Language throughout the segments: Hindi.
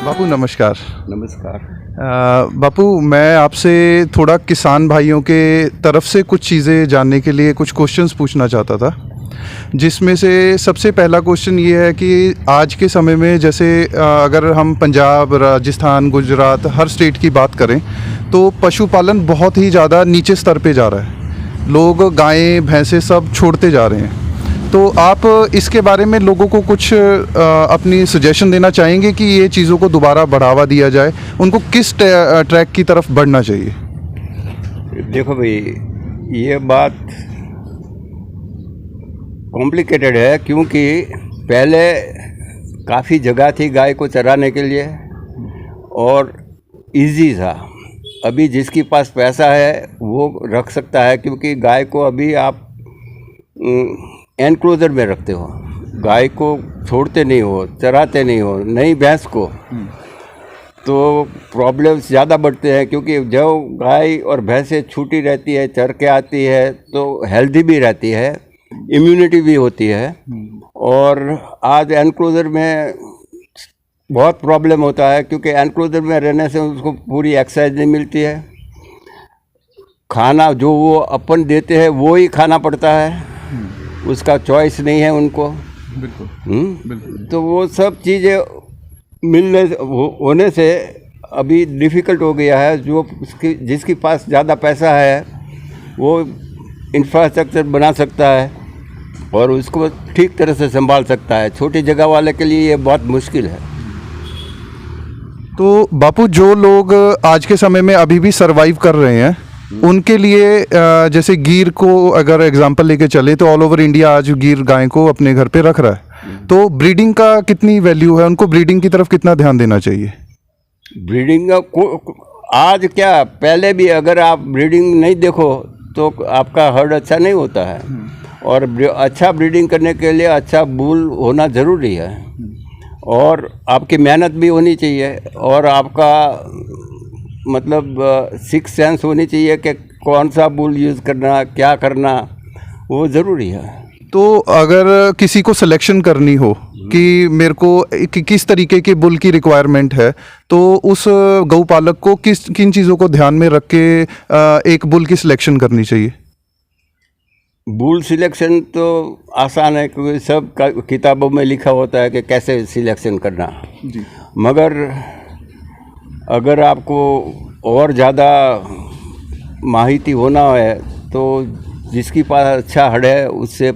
बापू नमस्कार। नमस्कार। बापू मैं आपसे थोड़ा किसान भाइयों के तरफ से कुछ चीज़ें जानने के लिए कुछ क्वेश्चंस पूछना चाहता था, जिसमें से सबसे पहला क्वेश्चन ये है कि आज के समय में जैसे अगर हम पंजाब, राजस्थान, गुजरात हर स्टेट की बात करें तो पशुपालन बहुत ही ज़्यादा नीचे स्तर पे जा रहा है। लोग गायें भैंसें सब छोड़ते जा रहे हैं। तो आप इसके बारे में लोगों को कुछ अपनी सजेशन देना चाहेंगे कि ये चीज़ों को दोबारा बढ़ावा दिया जाए, उनको किस ट्रैक की तरफ बढ़ना चाहिए? देखो भाई, ये बात कॉम्प्लिकेटेड है क्योंकि पहले काफ़ी जगह थी गाय को चराने के लिए और इजी था। अभी जिसके पास पैसा है वो रख सकता है, क्योंकि गाय को अभी आप एनक्लोजर में रखते हो, गाय को छोड़ते नहीं हो, चराते नहीं हो, नई भैंस को, तो प्रॉब्लम्स ज़्यादा बढ़ते हैं। क्योंकि जब गाय और भैंसें छूटी रहती है, चर के आती है, तो हेल्दी भी रहती है, इम्यूनिटी भी होती है। और आज एनक्लोजर में बहुत प्रॉब्लम होता है, क्योंकि एनक्लोजर में रहने से उसको पूरी एक्सरसाइज नहीं मिलती है। खाना जो वो अपन देते हैं वो ही खाना पड़ता है, उसका चॉइस नहीं है उनको। बिल्कुल बिल्कुल। तो वो सब चीज़ें मिलने होने से अभी डिफ़िकल्ट हो गया है। जो जिसके पास ज़्यादा पैसा है वो इंफ्रास्ट्रक्चर बना सकता है और उसको ठीक तरह से संभाल सकता है। छोटी जगह वाले के लिए ये बहुत मुश्किल है। तो बापू, जो लोग आज के समय में अभी भी सरवाइव कर रहे हैं उनके लिए जैसे गिर को अगर एग्जांपल लेके चले तो ऑल ओवर इंडिया आज गिर गाय को अपने घर पे रख रहा है, तो ब्रीडिंग का कितनी वैल्यू है, उनको ब्रीडिंग की तरफ कितना ध्यान देना चाहिए? ब्रीडिंग को आज क्या, पहले भी अगर आप ब्रीडिंग नहीं देखो तो आपका हर्ड अच्छा नहीं होता है। और अच्छा ब्रीडिंग करने के लिए अच्छा बुल होना ज़रूरी है और आपकी मेहनत भी होनी चाहिए और आपका मतलब सिक्स सेंस होनी चाहिए कि कौन सा बुल यूज़ करना, क्या करना, वो ज़रूरी है। तो अगर किसी को सिलेक्शन करनी हो कि मेरे को किस तरीके के बुल की रिक्वायरमेंट है, तो उस गौपालक को किन चीज़ों को ध्यान में रख के एक बुल की सिलेक्शन करनी चाहिए? बुल सिलेक्शन तो आसान है क्योंकि सब किताबों में लिखा होता है कि कैसे सिलेक्शन करना जी। मगर अगर आपको और ज़्यादा माहिती होना है तो जिसकी पास अच्छा हड़ है उससे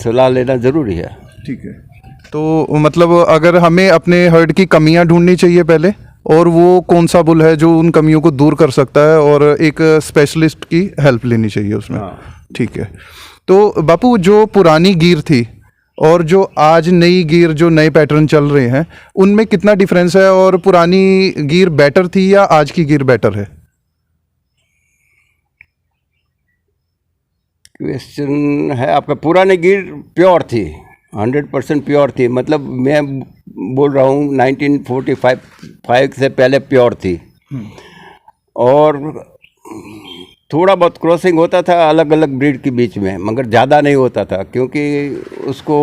सलाह लेना ज़रूरी है। ठीक है। तो मतलब अगर हमें अपने हर्ड की कमियां ढूंढनी चाहिए पहले, और वो कौन सा बुल है जो उन कमियों को दूर कर सकता है, और एक स्पेशलिस्ट की हेल्प लेनी चाहिए उसमें। ठीक है। तो बापू, जो पुरानी गिर थी और जो आज नई गिर, जो नए पैटर्न चल रहे हैं, उनमें कितना डिफरेंस है, और पुरानी गिर बेटर थी या आज की गिर बेटर है? क्वेश्चन है आपका। पुरानी गिर प्योर थी, 100% प्योर थी। मतलब मैं बोल रहा हूँ 1945 से पहले प्योर थी। और थोड़ा बहुत क्रॉसिंग होता था अलग अलग ब्रीड के बीच में, मगर ज़्यादा नहीं होता था क्योंकि उसको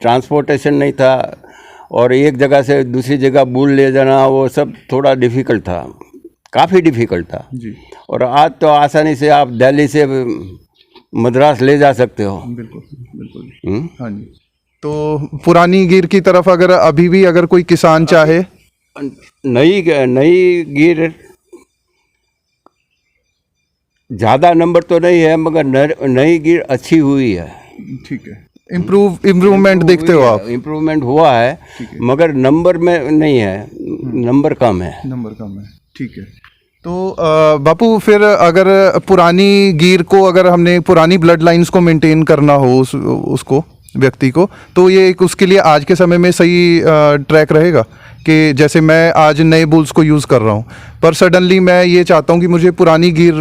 ट्रांसपोर्टेशन नहीं था और एक जगह से दूसरी जगह बुल ले जाना वो सब थोड़ा डिफ़िकल्ट था, काफ़ी डिफ़िकल्ट था जी। और आज तो आसानी से आप दिल्ली से मद्रास ले जा सकते हो। बिल्कुल बिल्कुल। हाँ जी। तो पुरानी गिर की तरफ अगर अभी भी अगर कोई किसान चाहे, नई गिर ज़्यादा नंबर तो नहीं है मगर नई गिर अच्छी हुई है। ठीक है। इम्प्रूवमेंट देखते हो आप? इम्प्रूवमेंट हुआ है मगर नंबर में नहीं है, नंबर कम है। ठीक है। तो बापू, फिर अगर पुरानी गिर को, अगर हमने पुरानी ब्लड लाइंस को मेंटेन करना हो उसको व्यक्ति को, तो ये उसके लिए आज के समय में सही ट्रैक रहेगा कि जैसे मैं आज नए बुल्स को यूज़ कर रहा हूँ, पर सडनली मैं ये चाहता हूँ कि मुझे पुरानी गिर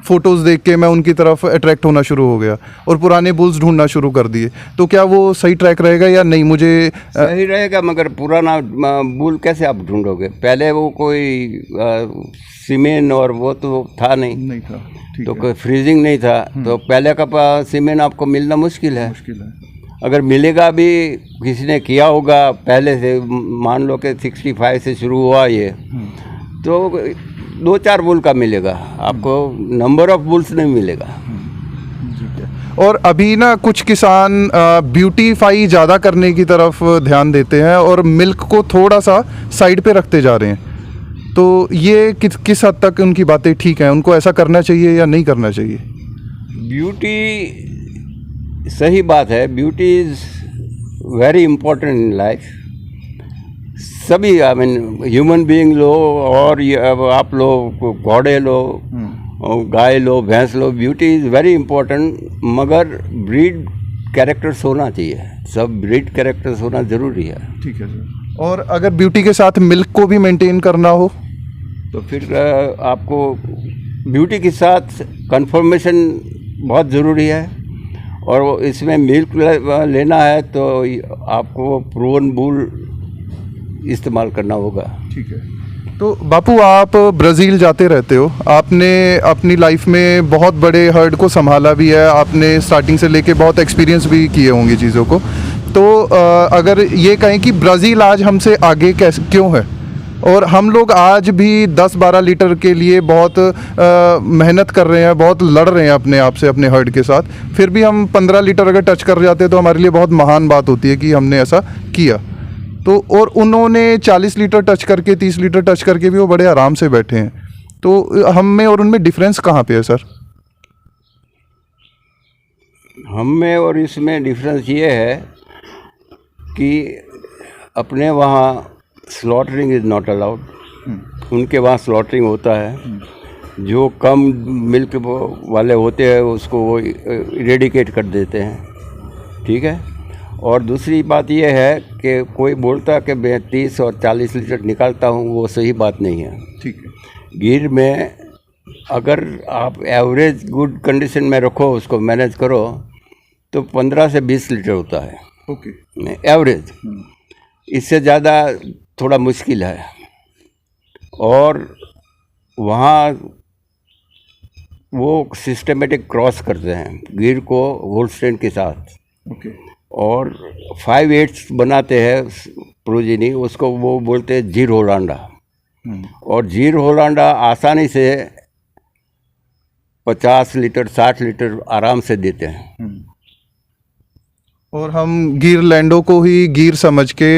फोटोज़ देख के मैं उनकी तरफ अट्रैक्ट होना शुरू हो गया और पुराने बुल्स ढूंढना शुरू कर दिए, तो क्या वो सही ट्रैक रहेगा या नहीं? मुझे सही रहेगा, मगर पुराना बुल कैसे आप ढूंढोगे? पहले वो कोई सीमेन और वो तो था नहीं था, तो कोई फ्रीजिंग नहीं था, तो पहले का सीमेन आपको मिलना मुश्किल है। अगर मिलेगा भी, किसी ने किया होगा पहले से, मान लो कि 65 से शुरू हुआ ये, तो 2-4 बुल का मिलेगा आपको, नंबर ऑफ बुल्स नहीं मिलेगा। और अभी ना कुछ किसान ब्यूटीफाई ज़्यादा करने की तरफ ध्यान देते हैं और मिल्क को थोड़ा सा साइड पे रखते जा रहे हैं, तो ये किस हद तक उनकी बातें ठीक हैं? उनको ऐसा करना चाहिए या नहीं करना चाहिए? ब्यूटी सही बात है, beauty is very important in life. सभी, आई मीन ह्यूमन बीइंग लो और आप लो, घोड़े लो, गाय लो, भैंस लो, ब्यूटी इज़ वेरी इम्पोर्टेंट, मगर ब्रीड कैरेक्टर्स होना चाहिए, सब ब्रीड कैरेक्टर्स होना ज़रूरी है। ठीक है सर। और अगर ब्यूटी के साथ मिल्क को भी मेंटेन करना हो तो फिर आपको ब्यूटी के साथ कन्फर्मेशन बहुत ज़रूरी है, और इसमें मिल्क लेना है तो आपको प्रूवन बुल इस्तेमाल करना होगा। ठीक है। तो बापू, आप ब्राज़ील जाते रहते हो, आपने अपनी लाइफ में बहुत बड़े हर्ड को संभाला भी है, आपने स्टार्टिंग से लेके बहुत एक्सपीरियंस भी किए होंगे चीज़ों को, तो अगर ये कहें कि ब्राज़ील आज हमसे आगे कैसे क्यों है, और हम लोग आज भी 10-12 लीटर के लिए बहुत मेहनत कर रहे हैं, बहुत लड़ रहे हैं अपने आप से, अपने हर्ड के साथ, फिर भी हम 15 लीटर अगर टच कर जाते हैं तो हमारे लिए बहुत महान बात होती है कि हमने ऐसा किया। तो और उन्होंने 40 लीटर टच करके, 30 लीटर टच करके भी वो बड़े आराम से बैठे हैं, तो हम में और उनमें डिफरेंस कहाँ पे है सर? हम में और इसमें डिफरेंस ये है कि अपने वहाँ स्लॉटरिंग इज़ नॉट अलाउड, उनके वहाँ स्लॉटरिंग होता है। जो कम मिल्क वाले होते हैं उसको वो इरेडिकेट कर देते हैं, ठीक है। और दूसरी बात ये है कि कोई बोलता कि मैं 30 और 40 लीटर निकालता हूँ, वो सही बात नहीं है। ठीक है। गिर में अगर आप एवरेज गुड कंडीशन में रखो, उसको मैनेज करो, तो 15 से 20 लीटर होता है। ओके। एवरेज, इससे ज़्यादा थोड़ा मुश्किल है। और वहाँ वो सिस्टमेटिक क्रॉस करते हैं गिर को होल्स्टेन के साथ। ओके। और 5/8 बनाते हैं प्रोजिनी, उसको वो बोलते हैं जीर होलांडा। और जीर होलांडा आसानी से 50 लीटर 60 लीटर आराम से देते हैं। और हम गिर लैंडो को ही गिर समझ के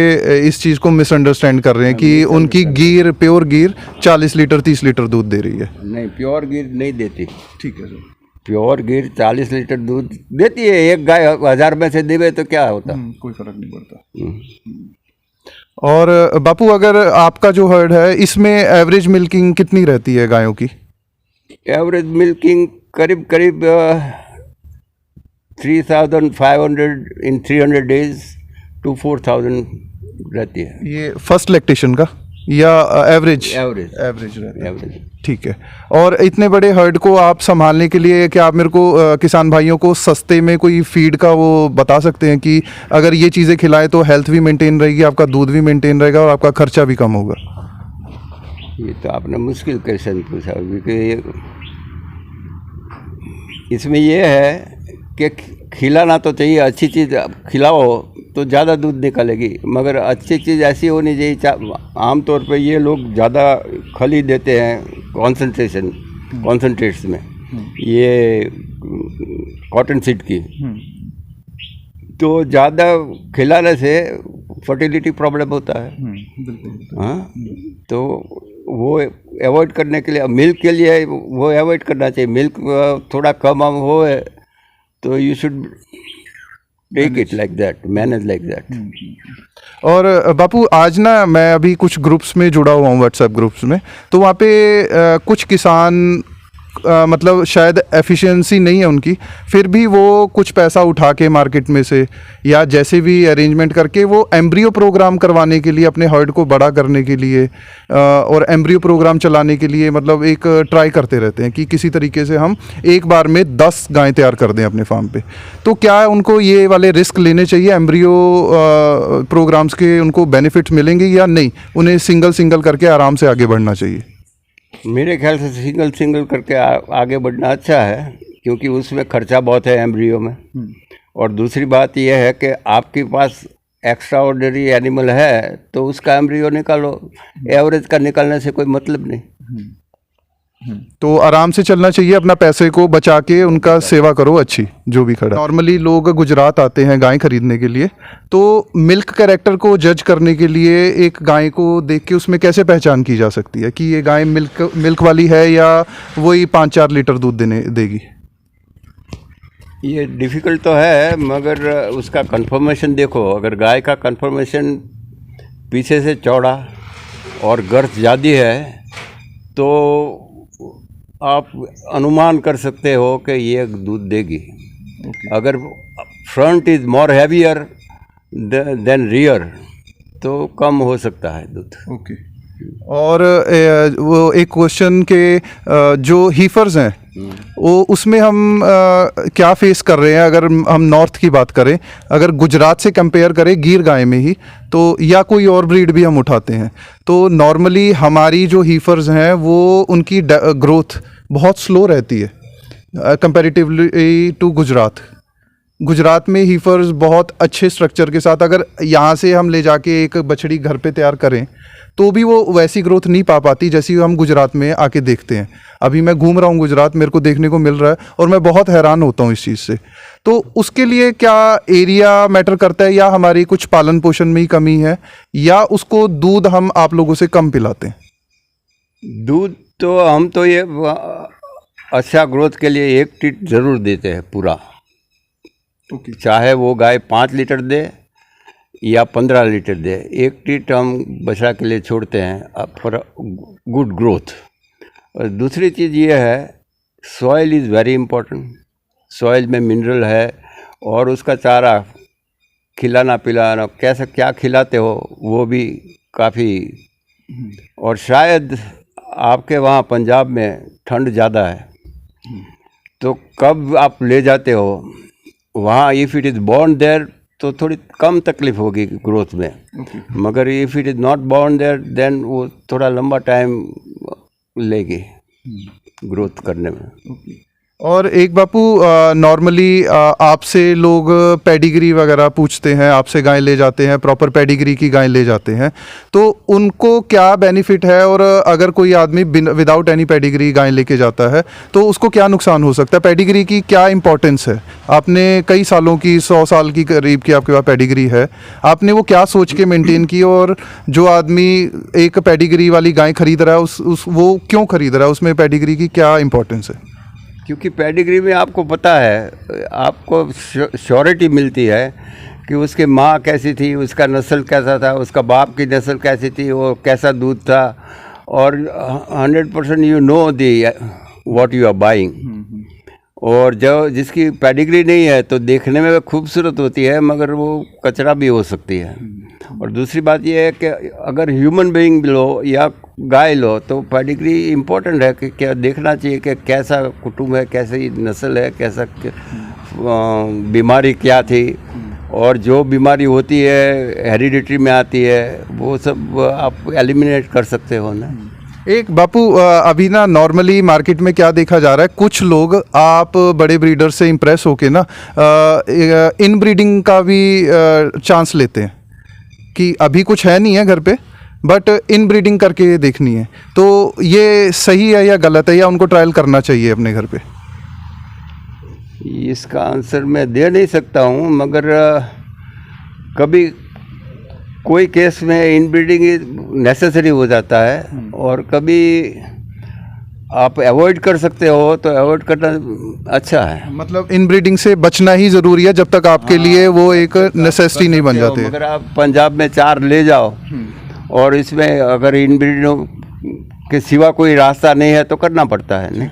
इस चीज़ को मिसअंडरस्टैंड कर रहे हैं कि उनकी गिर, प्योर गिर 40 लीटर 30 लीटर दूध दे रही है। नहीं, प्योर गिर नहीं देती। ठीक है सर। प्योर गिर 40 लीटर दूध देती है। एक गाय 1000 में से देवे तो क्या होता, कोई फर्क नहीं पड़ता। और बापू, अगर आपका जो हर्ड है इसमें एवरेज मिल्किंग कितनी रहती है गायों की? एवरेज मिल्किंग करीब करीब 3500 इन 300 डेज टू 4000 रहती है। ये फर्स्ट लैक्टेशन का या एवरेज? एवरेज रहती है। एवरेज। ठीक है। और इतने बड़े हर्ड को आप संभालने के लिए क्या आप मेरे को किसान भाइयों को सस्ते में कोई फीड का वो बता सकते हैं कि अगर ये चीज़ें खिलाएं तो हेल्थ भी मेंटेन रहेगी, आपका दूध भी मेंटेन रहेगा और आपका खर्चा भी कम होगा? ये तो आपने मुश्किल क्वेश्चन पूछा, क्योंकि इसमें ये है कि खिलाना तो चाहिए, अच्छी चीज़ खिलाओ तो ज़्यादा दूध निकलेगी, मगर अच्छी चीज़ ऐसी होनी चाहिए। आमतौर पे ये लोग ज़्यादा खली देते हैं कॉन्सेंट्रेट्स में, ये कॉटन सीड की, तो ज़्यादा खिलाने से फर्टिलिटी प्रॉब्लम होता है। हाँ, तो वो अवॉइड करने के लिए, मिल्क के लिए वो अवॉइड करना चाहिए। मिल्क थोड़ा कम हो तो you should take it like that, manage like that. और बापू, आज ना मैं अभी कुछ ग्रुप्स में जुड़ा हुआ हूँ, व्हाट्सएप ग्रुप्स में, तो वहाँ पे कुछ किसान मतलब शायद एफिशिएंसी नहीं है उनकी, फिर भी वो कुछ पैसा उठा के मार्केट में से या जैसे भी अरेंजमेंट करके वो एम्ब्रियो प्रोग्राम करवाने के लिए, अपने हर्ड को बड़ा करने के लिए और एम्ब्रियो प्रोग्राम चलाने के लिए मतलब एक ट्राई करते रहते हैं कि किसी तरीके से हम एक बार में 10 गायें तैयार कर दें अपने फार्म पे। तो क्या उनको ये वाले रिस्क लेने चाहिए? एम्ब्रियो प्रोग्राम्स के उनको बेनिफिट्स मिलेंगे या नहीं? उन्हें सिंगल सिंगल करके आराम से आगे बढ़ना चाहिए? मेरे ख्याल से सिंगल करके आगे बढ़ना अच्छा है, क्योंकि उसमें खर्चा बहुत है एम्ब्रियो में। और दूसरी बात यह है कि आपके पास एक्स्ट्रा ऑर्डिनरी एनिमल है तो उसका एम्ब्रियो निकालो, एवरेज का निकालने से कोई मतलब नहीं। तो आराम से चलना चाहिए, अपना पैसे को बचा के उनका सेवा करो अच्छी, जो भी खड़ा। नॉर्मली लोग गुजरात आते हैं गाय खरीदने के लिए, तो मिल्क कैरेक्टर को जज करने के लिए एक गाय को देख के उसमें कैसे पहचान की जा सकती है कि ये गाय मिल्क वाली है या वही 5-4 लीटर दूध देगी? ये डिफ़िकल्ट तो है, मगर उसका कंफर्मेशन देखो। अगर गाय का कंफर्मेशन पीछे से चौड़ा और गर्थ ज़्यादा है तो आप अनुमान कर सकते हो कि ये दूध देगी। अगर front is more heavier than rear तो कम हो सकता है दूध। और वो एक क्वेश्चन के जो हीफर्स हैं वो उसमें हम क्या फेस कर रहे हैं? अगर हम नॉर्थ की बात करें, अगर गुजरात से कंपेयर करें गिर गाय में ही, तो या कोई और ब्रीड भी हम उठाते हैं, तो नॉर्मली हमारी जो हीफर्स हैं वो उनकी ग्रोथ बहुत स्लो रहती है कंपैरेटिवली टू गुजरात। गुजरात में हीफर्स बहुत अच्छे स्ट्रक्चर के साथ, अगर यहाँ से हम ले जाके एक बछड़ी घर पे तैयार करें तो भी वो वैसी ग्रोथ नहीं पा पाती जैसी हम गुजरात में आके देखते हैं। अभी मैं घूम रहा हूँ गुजरात, मेरे को देखने को मिल रहा है और मैं बहुत हैरान होता हूँ इस चीज़ से। तो उसके लिए क्या एरिया मैटर करता है, या हमारी कुछ पालन पोषण में ही कमी है, या उसको दूध हम आप लोगों से कम पिलाते हैं? दूध तो हम तो ये अच्छा ग्रोथ के लिए 1 टीट ज़रूर देते हैं पूरा। चाहे वो गाय 5 लीटर दे या 15 लीटर दे, 1 टीट हम बछड़ा के लिए छोड़ते हैं फॉर गुड ग्रोथ। और दूसरी चीज़ ये है, soil is very important. Soil में मिनरल है और उसका चारा खिलाना पिलाना, कैसे क्या खिलाते हो वो भी काफ़ी। और शायद आपके वहाँ पंजाब में ठंड ज़्यादा है, तो कब आप ले जाते हो वहाँ, if it is born there तो थोड़ी कम तकलीफ होगी ग्रोथ में। मगर if it is not born there then वो थोड़ा लंबा टाइम लेगी ग्रोथ करने में। और एक बापू, नॉर्मली आपसे लोग पेडिग्री वगैरह पूछते हैं, आपसे गाय ले जाते हैं, प्रॉपर पेडिग्री की गाय ले जाते हैं, तो उनको क्या बेनिफिट है? और अगर कोई आदमी विदाउट एनी पेडिग्री गाय लेके जाता है तो उसको क्या नुकसान हो सकता है? पेडिग्री की क्या इंपॉर्टेंस है? आपने कई सालों की, 100 साल की करीब की आपके पास पेडिग्री है, आपने वो क्या सोच के मेंटेन की? और जो आदमी एक पेडिग्री वाली गाय खरीद रहा है वो क्यों खरीद रहा है? उसमें पेडिग्री की क्या इंपॉर्टेंस है? क्योंकि पेडिग्री में आपको पता है, आपको श्योरिटी मिलती है कि उसकी माँ कैसी थी, उसका नस्ल कैसा था, उसका बाप की नस्ल कैसी थी, वो कैसा दूध था, और 100% you know the what you are buying. और जो जिसकी पेडिग्री नहीं है तो देखने में खूबसूरत होती है मगर वो कचरा भी हो सकती है। और दूसरी बात ये है कि अगर ह्यूमन बीइंग लो या गाय लो तो पेडिग्री इम्पोर्टेंट है कि क्या देखना चाहिए कि कैसा कुटुंब है, कैसी नस्ल है, कैसा बीमारी क्या थी, और जो बीमारी होती है हेरिडिटरी में आती है वो सब आप एलिमिनेट कर सकते हो ना। एक बापू, अभी ना नॉर्मली मार्केट में क्या देखा जा रहा है, कुछ लोग आप बड़े ब्रीडर से इम्प्रेस होके ना इन ब्रीडिंग का भी चांस लेते हैं कि अभी कुछ है नहीं है घर पे बट इन ब्रीडिंग करके देखनी है। तो ये सही है या गलत है, या उनको ट्रायल करना चाहिए अपने घर पे? इसका आंसर मैं दे नहीं सकता हूँ, मगर कभी कोई केस में इनब्रीडिंग नेसेसरी हो जाता है और कभी आप अवॉइड कर सकते हो तो अवॉइड करना अच्छा है। मतलब इनब्रीडिंग से बचना ही ज़रूरी है जब तक आपके लिए वो एक नेसेसिटी नहीं बन जाती है। अगर आप पंजाब में 4 ले जाओ और इसमें अगर इनब्रीडिंग के सिवा कोई रास्ता नहीं है तो करना पड़ता है। नहीं